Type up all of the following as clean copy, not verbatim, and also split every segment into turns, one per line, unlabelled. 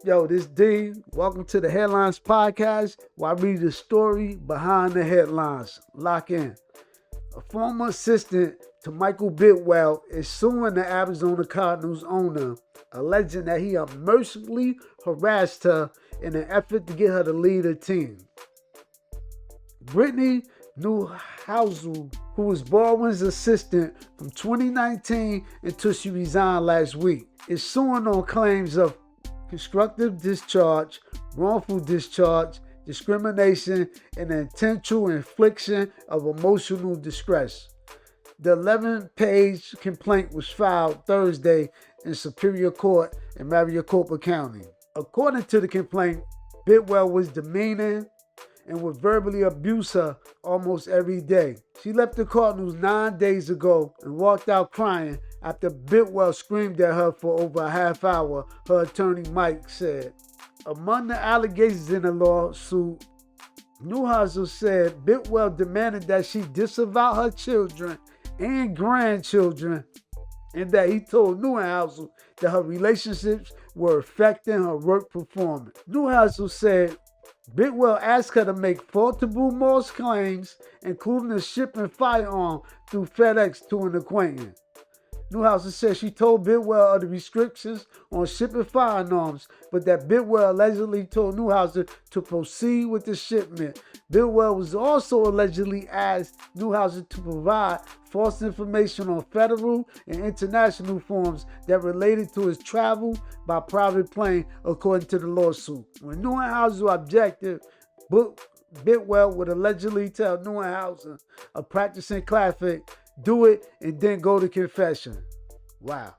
Yo, this D. Welcome to the Headlines Podcast, where I read the story behind the headlines. Lock in. A former assistant to Michael Bidwill is suing the Arizona Cardinals owner, alleging that he unmercifully harassed her in an effort to get her to lead her team. Brittany Neuheisel, who was Baldwin's assistant from 2019 until she resigned last week, is suing on claims of constructive discharge, wrongful discharge, discrimination, and the intentional infliction of emotional distress. The 11-page complaint was filed Thursday in Superior Court in Maricopa County. According to the complaint, Bidwill was demeaning and would verbally abuse her almost every day. She left the Cardinals 9 days ago and walked out crying after Bidwill screamed at her for over a half hour, her attorney Mike said. Among the allegations in the lawsuit, Neuheisel said Bidwill demanded that she disavow her children and grandchildren, and that he told Neuheisel that her relationships were affecting her work performance. Neuheisel said Bidwill asked her to make faultable false claims, including the shipping firearm through FedEx to an acquaintance. Neuheisel said she told Bidwill of the restrictions on shipping firearms, but that Bidwill allegedly told Neuheisel to proceed with the shipment. Bidwill was also allegedly asked Neuheisel to provide false information on federal and international forms that related to his travel by private plane, according to the lawsuit. When Neuheisel objected, Bidwill would allegedly tell Neuheisel, a practicing Catholic, do it and then go to confession. Wow.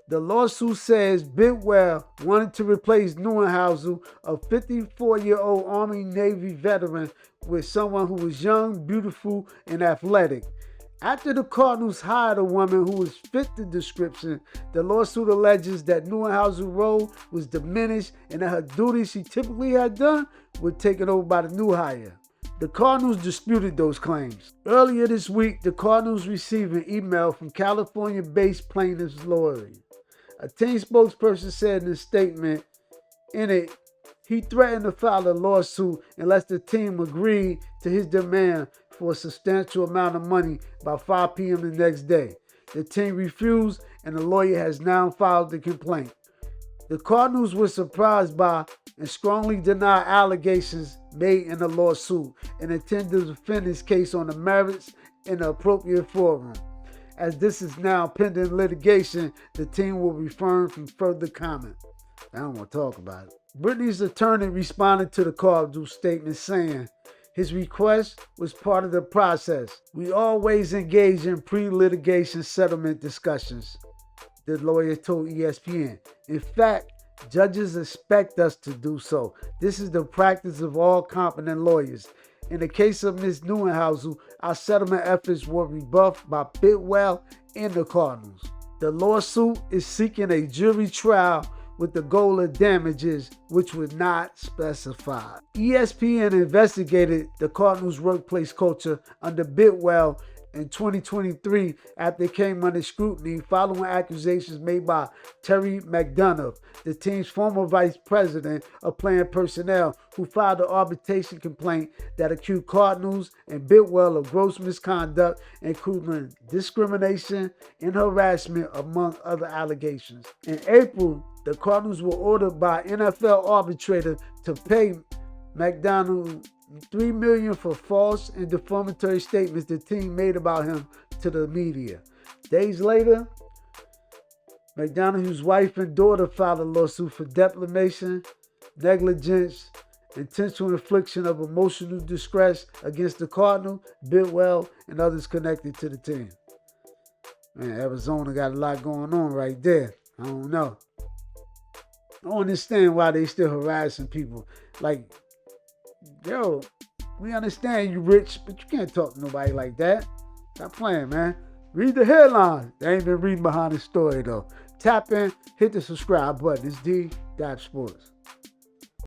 The lawsuit says Bidwill wanted to replace Neuheisel, a 54-year-old Army-Navy veteran, with someone who was young, beautiful, and athletic. After the Cardinals hired a woman who was fit the description, the lawsuit alleges that Neuheisel's role was diminished and that her duties she typically had done were taken over by the new hire. The Cardinals disputed those claims. Earlier this week, the Cardinals received an email from California-based plaintiff's lawyer. A team spokesperson said in a statement, in it, he threatened to file a lawsuit unless the team agreed to his demand for a substantial amount of money by 5 p.m. the next day. The team refused, and the lawyer has now filed the complaint. The Cardinals were surprised by and strongly deny allegations made in the lawsuit and intend to defend this case on the merits in the appropriate forum. As this is now pending litigation, the team will refrain from further comment. I don't want to talk about it. Brittany's attorney responded to the Cardinals' statement saying, his request was part of the process. We always engage in pre-litigation settlement discussions, the lawyer told ESPN. In fact, judges expect us to do so. This is the practice of all competent lawyers. In the case of Ms. Neuheisel, our settlement efforts were rebuffed by Bidwill and the Cardinals. The lawsuit is seeking a jury trial with the goal of damages, which were not specified. ESPN investigated the Cardinals' workplace culture under Bidwill in 2023 after it came under scrutiny following accusations made by Terry McDonough, the team's former vice president of playing personnel, who filed an arbitration complaint that accused Cardinals and Bidwill of gross misconduct, including discrimination and harassment, among other allegations. In April, the Cardinals were ordered by NFL arbitrator to pay McDonough $3 million for false and defamatory statements the team made about him to the media. Days later, McDonough's wife and daughter filed a lawsuit for defamation, negligence, intentional infliction of emotional distress against the Cardinals, Bidwill, and others connected to the team. Man, Arizona got a lot going on right there. I don't know. I don't understand why they still harassing people. Like, yo, we understand you rich, but you can't talk to nobody like that. Stop playing, man. Read the headline. They ain't been reading behind the story, though. Tap in, hit the subscribe button. It's D, Daps Sports.